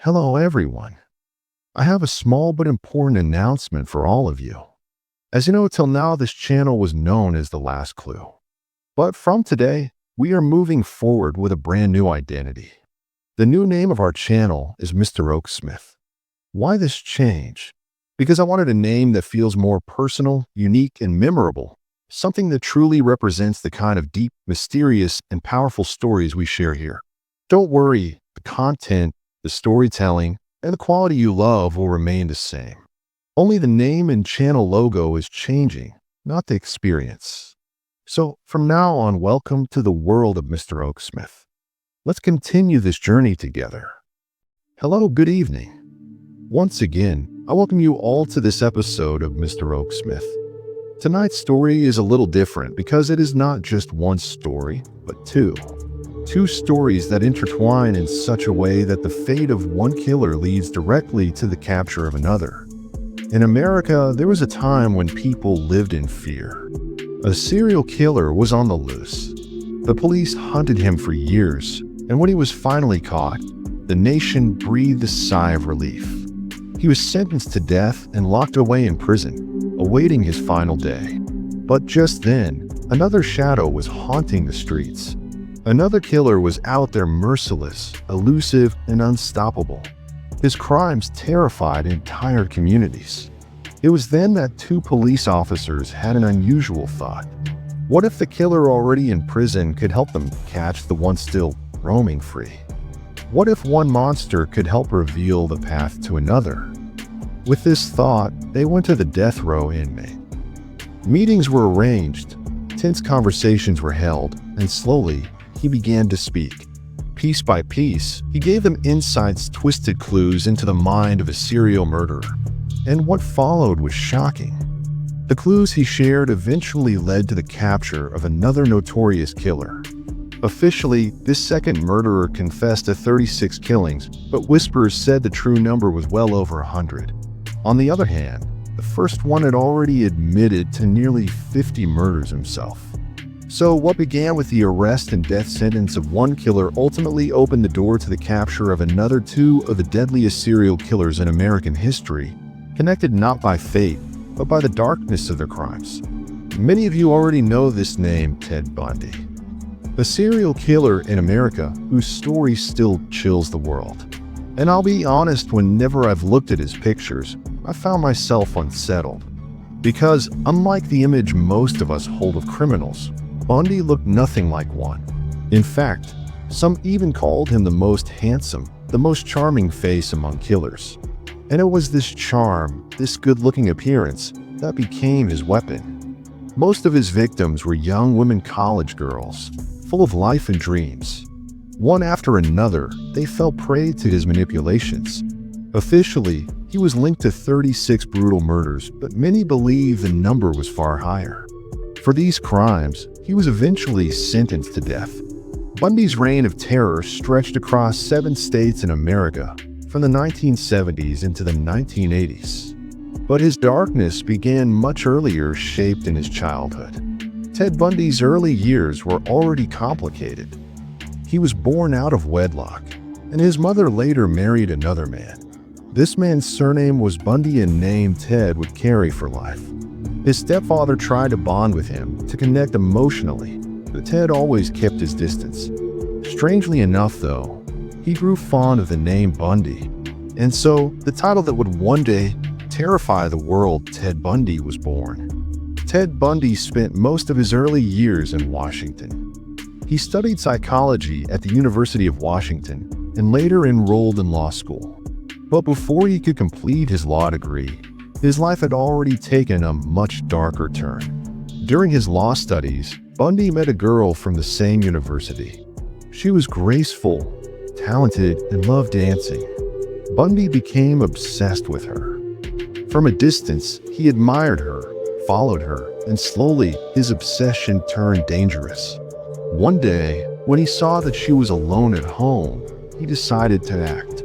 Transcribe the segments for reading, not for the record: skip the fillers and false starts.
Hello, everyone. I have a small but important announcement for all of you. As you know, till now, this channel was known as The Last Clue. But from today, we are moving forward with a brand new identity. The new name of our channel is Mr. Oaksmith. Why this change? Because I wanted a name that feels more personal, unique, and memorable. Something that truly represents the kind of deep, mysterious, and powerful stories we share here. Don't worry, the content, the storytelling, and the quality you love will remain the same. Only the name and channel logo is changing, not the experience. So from now on, welcome to the world of Mr. Oaksmith. Let's continue this journey together. Hello, good evening. Once again, I welcome you all to this episode of Mr. Oaksmith. Tonight's story is a little different because it is not just one story, but two. Two stories that intertwine in such a way that the fate of one killer leads directly to the capture of another. In America, there was a time when people lived in fear. A serial killer was on the loose. The police hunted him for years, and when he was finally caught, the nation breathed a sigh of relief. He was sentenced to death and locked away in prison, awaiting his final day. But just then, another shadow was haunting the streets. Another killer was out there, merciless, elusive, and unstoppable. His crimes terrified entire communities. It was then that two police officers had an unusual thought. What if the killer already in prison could help them catch the one still roaming free? What if one monster could help reveal the path to another? With this thought, they went to the death row inmate. Meetings were arranged, tense conversations were held, and slowly, he began to speak. Piece by piece, he gave them insights, twisted clues into the mind of a serial murderer. And what followed was shocking. The clues he shared eventually led to the capture of another notorious killer. Officially, this second murderer confessed to 36 killings, but whispers said the true number was well over 100. On the other hand, the first one had already admitted to nearly 50 murders himself. So what began with the arrest and death sentence of one killer ultimately opened the door to the capture of another two of the deadliest serial killers in American history, connected not by fate, but by the darkness of their crimes. Many of you already know this name, Ted Bundy. A serial killer in America whose story still chills the world. And I'll be honest, whenever I've looked at his pictures, I found myself unsettled. Because unlike the image most of us hold of criminals, Bundy looked nothing like one. In fact, some even called him the most handsome, the most charming face among killers. And it was this charm, this good-looking appearance, that became his weapon. Most of his victims were young women college girls, full of life and dreams. One after another, they fell prey to his manipulations. Officially, he was linked to 36 brutal murders, but many believe the number was far higher. For these crimes, he was eventually sentenced to death. Bundy's reign of terror stretched across 7 states in America, from the 1970s into the 1980s. But his darkness began much earlier, shaped in his childhood. Ted Bundy's early years were already complicated. He was born out of wedlock, and his mother later married another man. This man's surname was Bundy, and name Ted would carry for life. His stepfather tried to bond with him, to connect emotionally, but Ted always kept his distance. Strangely enough, though, he grew fond of the name Bundy, and so the title that would one day terrify the world, Ted Bundy, was born. Ted Bundy spent most of his early years in Washington. He studied psychology at the University of Washington and later enrolled in law school. But before he could complete his law degree, his life had already taken a much darker turn. During his law studies, Bundy met a girl from the same university. She was graceful, talented, and loved dancing. Bundy became obsessed with her. From a distance, he admired her, followed her, and slowly his obsession turned dangerous. One day, when he saw that she was alone at home, he decided to act.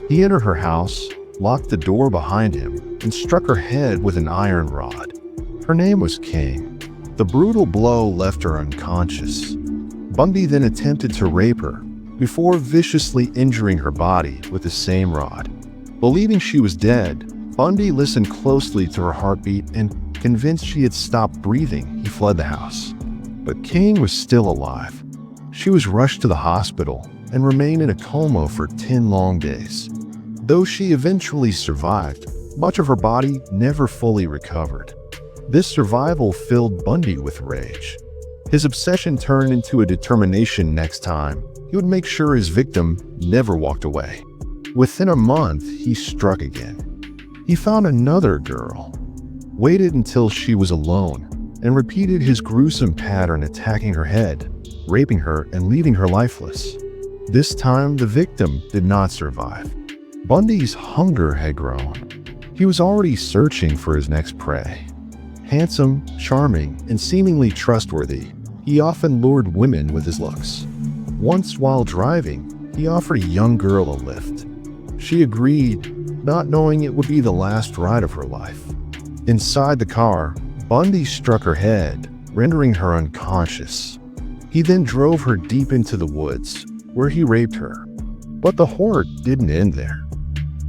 He entered her house, locked the door behind him, and struck her head with an iron rod. Her name was King. The brutal blow left her unconscious. Bundy then attempted to rape her, before viciously injuring her body with the same rod. Believing she was dead, Bundy listened closely to her heartbeat and, convinced she had stopped breathing, he fled the house. But King was still alive. She was rushed to the hospital and remained in a coma for 10 long days. Though she eventually survived, much of her body never fully recovered. This survival filled Bundy with rage. His obsession turned into a determination next time he would make sure his victim never walked away. Within a month, he struck again. He found another girl, waited until she was alone, and repeated his gruesome pattern, attacking her head, raping her, and leaving her lifeless. This time, the victim did not survive. Bundy's hunger had grown. He was already searching for his next prey. Handsome, charming, and seemingly trustworthy, he often lured women with his looks. Once while driving, he offered a young girl a lift. She agreed, not knowing it would be the last ride of her life. Inside the car, Bundy struck her head, rendering her unconscious. He then drove her deep into the woods, where he raped her. But the horror didn't end there.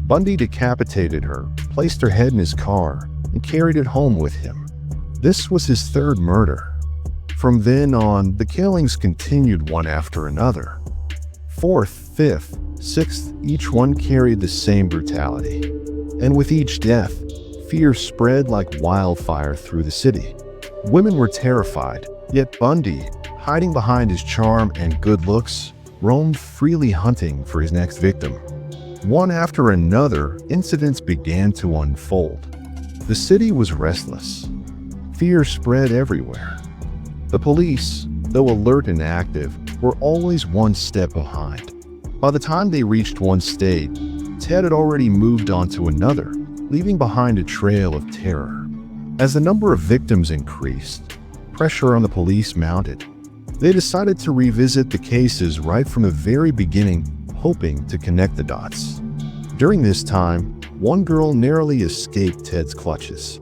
Bundy decapitated her, placed her head in his car, and carried it home with him. This was his third murder. From then on, the killings continued one after another. Fourth, fifth, sixth, each one carried the same brutality. And with each death, fear spread like wildfire through the city. Women were terrified, yet Bundy, hiding behind his charm and good looks, roamed freely hunting for his next victim. One after another, incidents began to unfold. The city was restless. Fear spread everywhere. The police, though alert and active, were always one step behind. By the time they reached one state, Ted had already moved on to another, leaving behind a trail of terror. As the number of victims increased, pressure on the police mounted. They decided to revisit the cases right from the very beginning, hoping to connect the dots. During this time, one girl narrowly escaped Ted's clutches.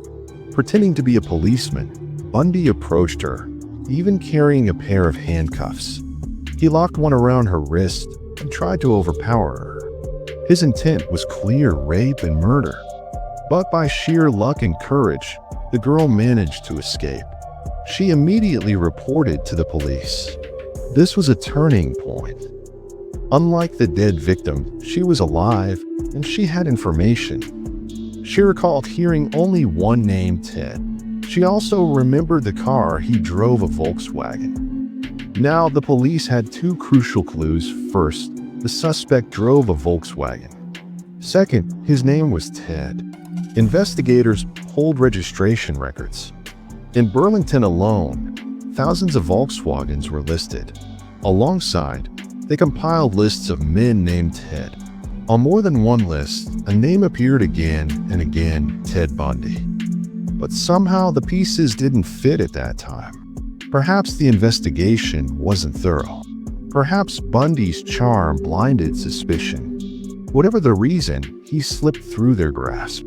Pretending to be a policeman, Bundy approached her, even carrying a pair of handcuffs. He locked one around her wrist and tried to overpower her. His intent was clear: rape and murder. But by sheer luck and courage, the girl managed to escape. She immediately reported to the police. This was a turning point. Unlike the dead victim, she was alive and she had information. She recalled hearing only one name, Ted. She also remembered the car he drove, a Volkswagen. Now the police had two crucial clues. First, the suspect drove a Volkswagen. Second, his name was Ted. Investigators pulled registration records. In Burlington alone, thousands of Volkswagens were listed. Alongside, they compiled lists of men named Ted. On more than one list, a name appeared again and again: Ted Bundy. But somehow the pieces didn't fit at that time. Perhaps the investigation wasn't thorough. Perhaps Bundy's charm blinded suspicion. Whatever the reason, he slipped through their grasp.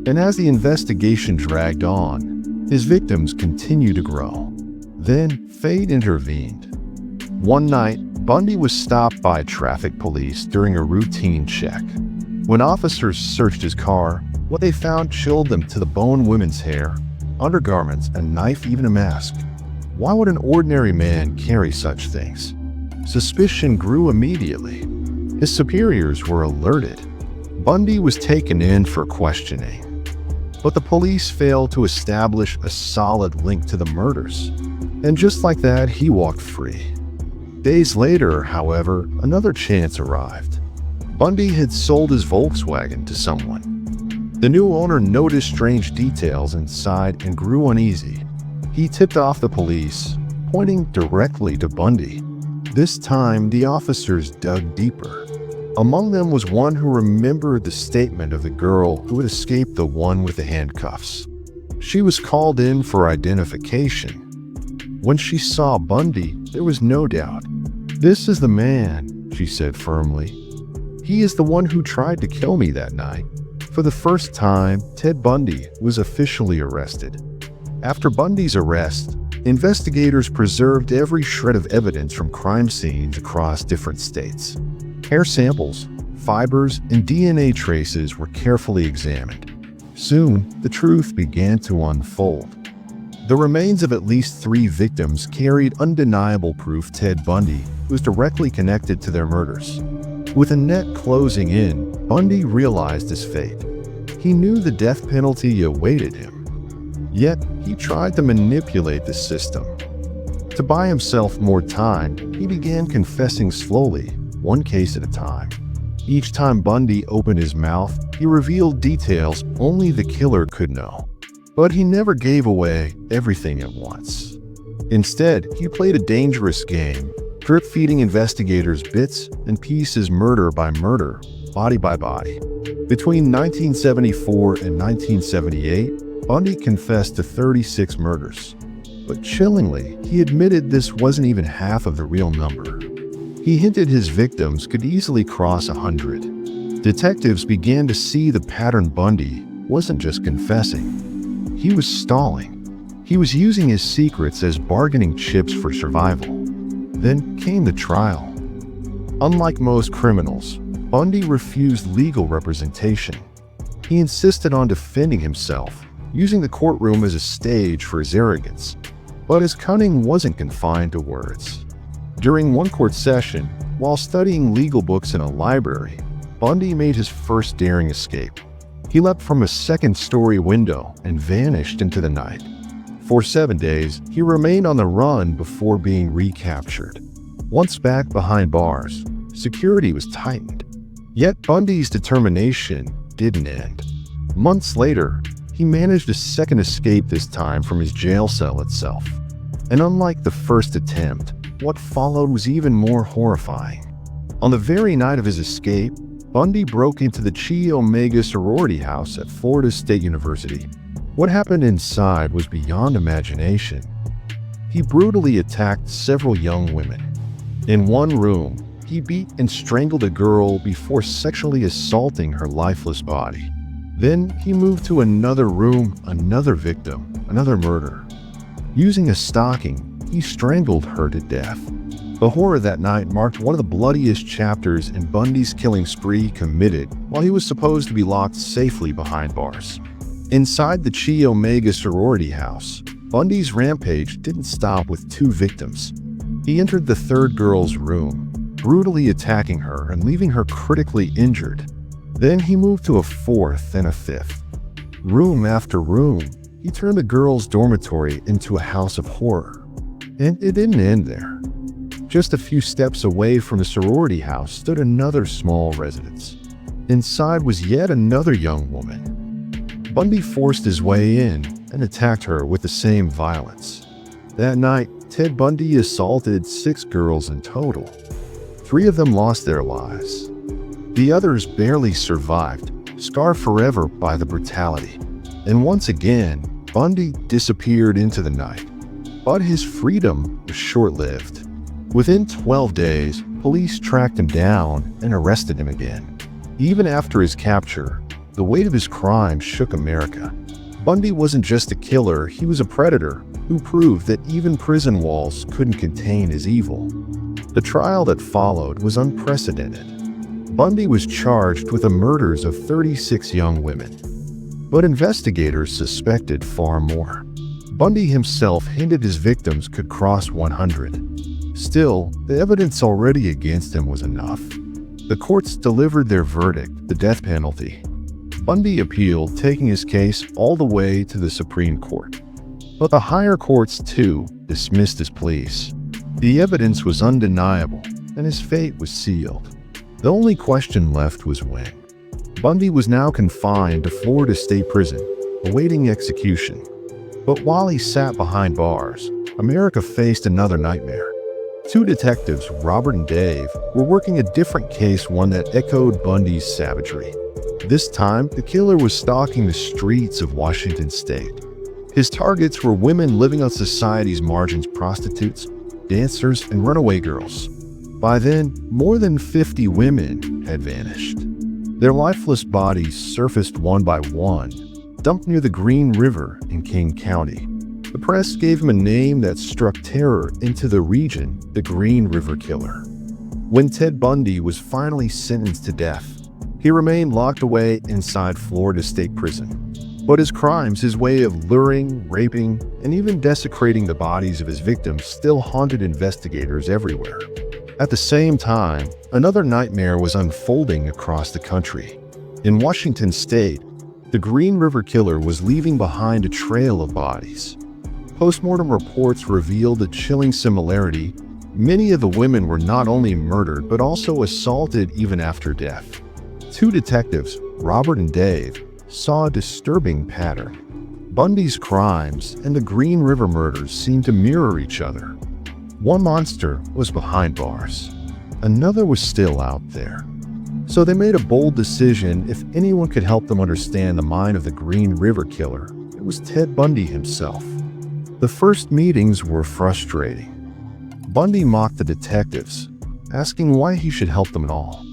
And as the investigation dragged on, his victims continued to grow. Then fate intervened. One night, Bundy was stopped by traffic police during a routine check. When officers searched his car, what they found chilled them to the bone: women's hair, undergarments, a knife, even a mask. Why would an ordinary man carry such things? Suspicion grew immediately. His superiors were alerted. Bundy was taken in for questioning. But the police failed to establish a solid link to the murders. And just like that, he walked free. Days later, however, another chance arrived. Bundy had sold his Volkswagen to someone. The new owner noticed strange details inside and grew uneasy. He tipped off the police, pointing directly to Bundy. This time, the officers dug deeper. Among them was one who remembered the statement of the girl who had escaped the one with the handcuffs. She was called in for identification. When she saw Bundy, there was no doubt. "This is the man," she said firmly. "He is the one who tried to kill me that night." For the first time, Ted Bundy was officially arrested. After Bundy's arrest, Investigators preserved every shred of evidence from crime scenes across different states. Hair samples, fibers, and DNA traces were carefully examined. Soon, the truth began to unfold. The remains of at least 3 victims carried undeniable proof Ted Bundy was directly connected to their murders. With the net closing in, Bundy realized his fate. He knew the death penalty awaited him. Yet, he tried to manipulate the system. To buy himself more time, he began confessing slowly, one case at a time. Each time Bundy opened his mouth, he revealed details only the killer could know. But he never gave away everything at once. Instead, he played a dangerous game, drip-feeding investigators bits and pieces murder by murder, body by body. Between 1974 and 1978, Bundy confessed to 36 murders. But chillingly, he admitted this wasn't even half of the real number. He hinted his victims could easily cross 100. Detectives began to see the pattern. Bundy wasn't just confessing. He was stalling. He was using his secrets as bargaining chips for survival. Then came the trial. Unlike most criminals, Bundy refused legal representation. He insisted on defending himself, using the courtroom as a stage for his arrogance. But his cunning wasn't confined to words. During one court session, while studying legal books in a library, Bundy made his first daring escape. He leapt from a second-story window and vanished into the night. For 7 days, he remained on the run before being recaptured. Once back behind bars, security was tightened. Yet Bundy's determination didn't end. Months later, he managed a second escape, this time from his jail cell itself. And unlike the first attempt, what followed was even more horrifying. On the very night of his escape, Bundy broke into the Chi Omega sorority house at Florida State University. What happened inside was beyond imagination. He brutally attacked several young women. In one room, he beat and strangled a girl before sexually assaulting her lifeless body. Then he moved to another room, another victim, another murder. Using a stocking, he strangled her to death. The horror that night marked one of the bloodiest chapters in Bundy's killing spree, committed while he was supposed to be locked safely behind bars. Inside the Chi Omega sorority house, Bundy's rampage didn't stop with 2 victims. He entered the third girl's room, brutally attacking her and leaving her critically injured. Then he moved to a 4th and a 5th. Room after room, he turned the girls' dormitory into a house of horror. And it didn't end there. Just a few steps away from the sorority house stood another small residence. Inside was yet another young woman. Bundy forced his way in and attacked her with the same violence. That night, Ted Bundy assaulted 6 girls in total. 3 of them lost their lives. The others barely survived, scarred forever by the brutality. And once again, Bundy disappeared into the night. But his freedom was short-lived. Within 12 days, police tracked him down and arrested him again. Even after his capture, the weight of his crime shook America. Bundy wasn't just a killer, he was a predator who proved that even prison walls couldn't contain his evil. The trial that followed was unprecedented. Bundy was charged with the murders of 36 young women. But investigators suspected far more. Bundy himself hinted his victims could cross 100. Still, the evidence already against him was enough. The courts delivered their verdict, the death penalty. Bundy appealed, taking his case all the way to the Supreme Court. But the higher courts, too, dismissed his pleas. The evidence was undeniable, and his fate was sealed. The only question left was when. Bundy was now confined to Florida State Prison, awaiting execution. But while he sat behind bars, America faced another nightmare. 2 detectives, Robert and Dave, were working a different case, one that echoed Bundy's savagery. This time, the killer was stalking the streets of Washington State. His targets were women living on society's margins, prostitutes, dancers, and runaway girls. By then, more than 50 women had vanished. Their lifeless bodies surfaced one by one, dumped near the Green River in King County. The press gave him a name that struck terror into the region, the Green River Killer. When Ted Bundy was finally sentenced to death, he remained locked away inside Florida State Prison. But his crimes, his way of luring, raping, and even desecrating the bodies of his victims still haunted investigators everywhere. At the same time, another nightmare was unfolding across the country. In Washington state, the Green River Killer was leaving behind a trail of bodies. Postmortem reports revealed a chilling similarity. Many of the women were not only murdered but also assaulted even after death. Two detectives, Robert and Dave, saw a disturbing pattern. Bundy's crimes and the Green River murders seemed to mirror each other. One monster was behind bars. Another was still out there. So they made a bold decision. If anyone could help them understand the mind of the Green River Killer, it was Ted Bundy himself. The first meetings were frustrating. Bundy mocked the detectives, asking why he should help them at all.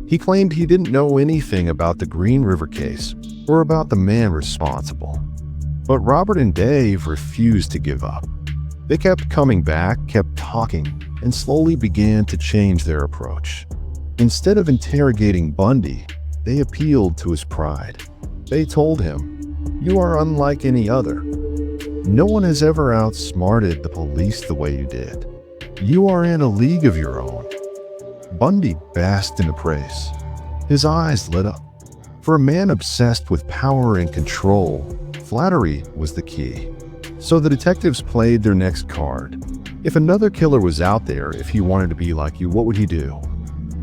He claimed he didn't know anything about the Green River case or about the man responsible. But Robert and Dave refused to give up. They kept coming back, kept talking, and slowly began to change their approach. Instead of interrogating Bundy, they appealed to his pride. They told him, "You are unlike any other. No one has ever outsmarted the police the way you did. You are in a league of your own." Bundy basked in praise. His eyes lit up. For a man obsessed with power and control, flattery was the key. So the detectives played their next card. If another killer was out there, if he wanted to be like you, what would he do?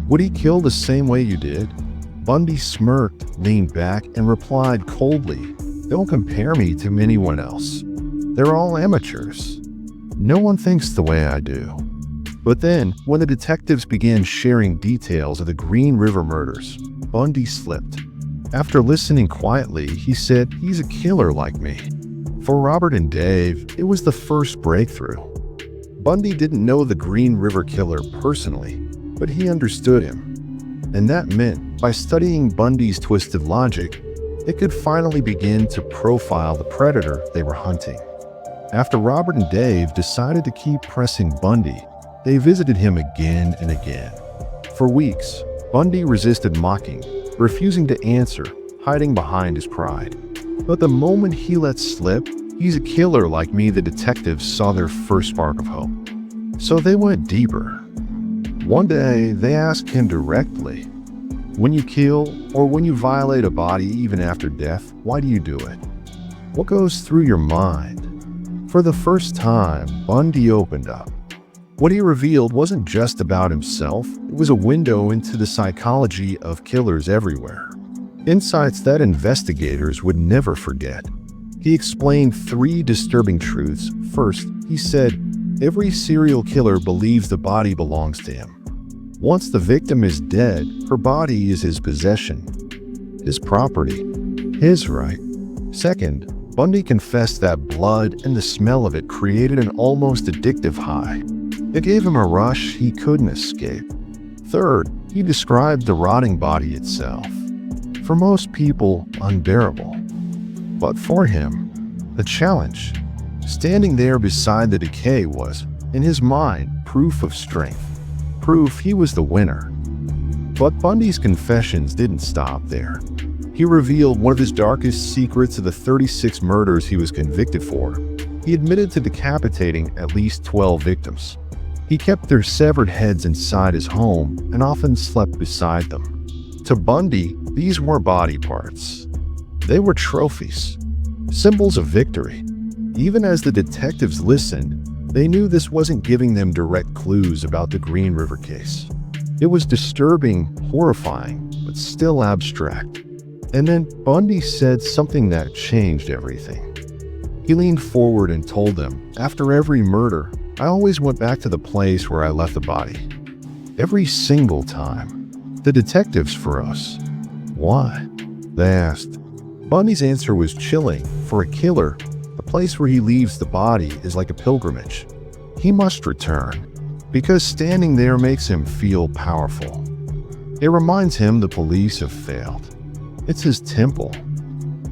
Would he kill the same way you did? Bundy smirked, leaned back, and replied coldly, "Don't compare me to anyone else. They're all amateurs. No one thinks the way I do." But then, when the detectives began sharing details of the Green River murders, Bundy slipped. After listening quietly, he said, "He's a killer like me." For Robert and Dave, it was the first breakthrough. Bundy didn't know the Green River Killer personally, but he understood him. And that meant, by studying Bundy's twisted logic, they could finally begin to profile the predator they were hunting. After Robert and Dave decided to keep pressing Bundy, they visited him again and again. For weeks, Bundy resisted mocking, refusing to answer, hiding behind his pride. But the moment he let slip, "He's a killer like me," the detectives saw their first spark of hope. So they went deeper. One day, they asked him directly, "When you kill or when you violate a body even after death, why do you do it? What goes through your mind?" For the first time, Bundy opened up. What he revealed wasn't just about himself, it was a window into the psychology of killers everywhere. Insights that investigators would never forget. He explained 3 disturbing truths. First, he said, every serial killer believes the body belongs to him. Once the victim is dead, her body is his possession, his property, his right. Second, Bundy confessed that blood and the smell of it created an almost addictive high. It gave him a rush he couldn't escape. Third, he described the rotting body itself. For most people, unbearable. But for him, a challenge. Standing there beside the decay was, in his mind, proof of strength. Proof he was the winner. But Bundy's confessions didn't stop there. He revealed one of his darkest secrets of the 36 murders he was convicted for. He admitted to decapitating at least 12 victims. He kept their severed heads inside his home and often slept beside them. To Bundy, these weren't body parts. They were trophies, symbols of victory. Even as the detectives listened, they knew this wasn't giving them direct clues about the Green River case. It was disturbing, horrifying, but still abstract. And then Bundy said something that changed everything. He leaned forward and told them, "After every murder, I always went back to the place where I left the body. Every single time." The detectives froze. "Why?" they asked. Bundy's answer was chilling. For a killer, the place where he leaves the body is like a pilgrimage. He must return, because standing there makes him feel powerful. It reminds him the police have failed. It's his temple,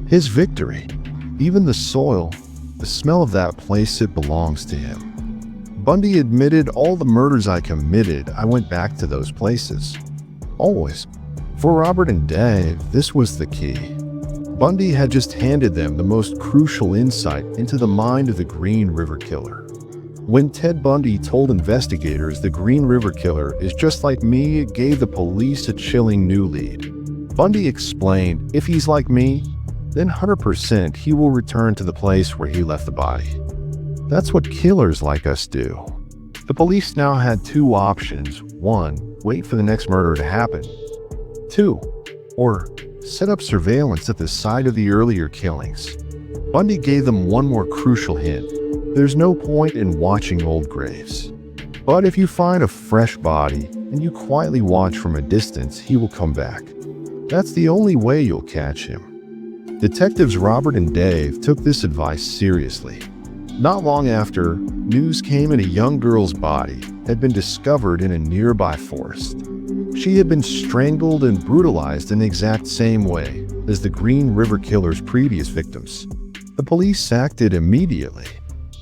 his victory. Even the soil, The smell of that place, it belongs to him. Bundy admitted, all the murders I committed, I went back to those places. Always. For Robert and Dave, this was the key. Bundy had just handed them the most crucial insight into the mind of the Green River Killer. When Ted Bundy told investigators the Green River Killer is just like me, it gave the police a chilling new lead. Bundy explained, if he's like me, then 100% he will return to the place where he left the body. That's what killers like us do. The police now had two options. 1, wait for the next murder to happen. 2, or set up surveillance at the site of the earlier killings. Bundy gave them one more crucial hint. There's no point in watching old graves. But if you find a fresh body and you quietly watch from a distance, he will come back. That's the only way you'll catch him. Detectives Robert and Dave took this advice seriously. Not long after, news came and a young girl's body had been discovered in a nearby forest. She had been strangled and brutalized in the exact same way as the Green River Killer's previous victims. The police acted immediately.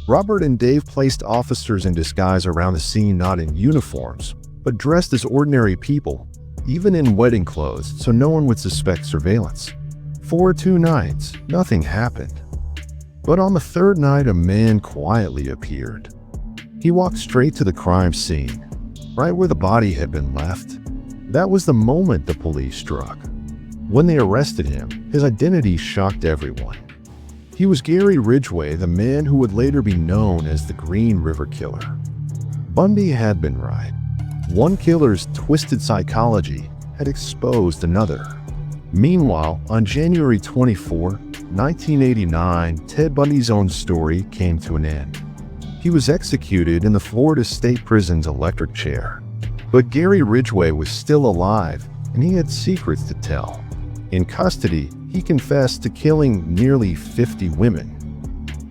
Robert and Dave placed officers in disguise around the scene, not in uniforms, but dressed as ordinary people, even in wedding clothes, so no one would suspect surveillance. For 2 nights, nothing happened. But on the 3rd night, a man quietly appeared. He walked straight to the crime scene, right where the body had been left. That was the moment the police struck. When they arrested him, his identity shocked everyone. He was Gary Ridgway, the man who would later be known as the Green River Killer. Bundy had been right. One killer's twisted psychology had exposed another. Meanwhile, on January 24, 1989, Ted Bundy's own story came to an end. He was executed in the Florida State Prison's electric chair. But Gary Ridgway was still alive, and he had secrets to tell. In custody, he confessed to killing nearly 50 women.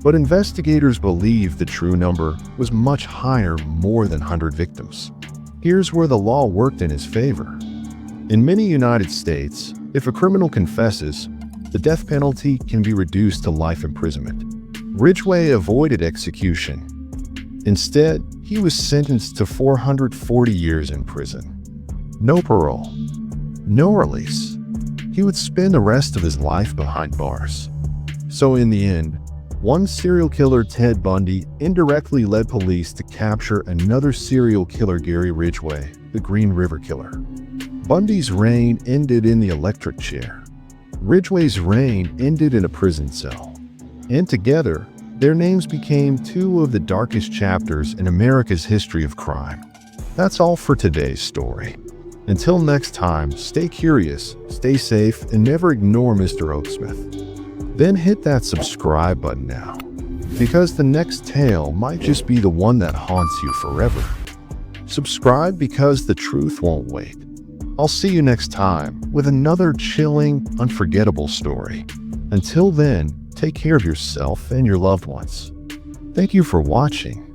But investigators believe the true number was much higher, more than 100 victims. Here's where the law worked in his favor. In many United States, if a criminal confesses, the death penalty can be reduced to life imprisonment. Ridgway avoided execution. Instead, he was sentenced to 440 years in prison. No parole, no release. He would spend the rest of his life behind bars. So in the end, one serial killer, Ted Bundy, indirectly led police to capture another serial killer, Gary Ridgway, the Green River Killer. Bundy's reign ended in the electric chair. Ridgway's reign ended in a prison cell. And together, their names became two of the darkest chapters in America's history of crime. That's all for today's story. Until next time, stay curious, stay safe, and never ignore Mr. Oaksmith. Then hit that subscribe button now, because the next tale might just be the one that haunts you forever. Subscribe because the truth won't wait. I'll see you next time with another chilling, unforgettable story. Until then, take care of yourself and your loved ones. Thank you for watching.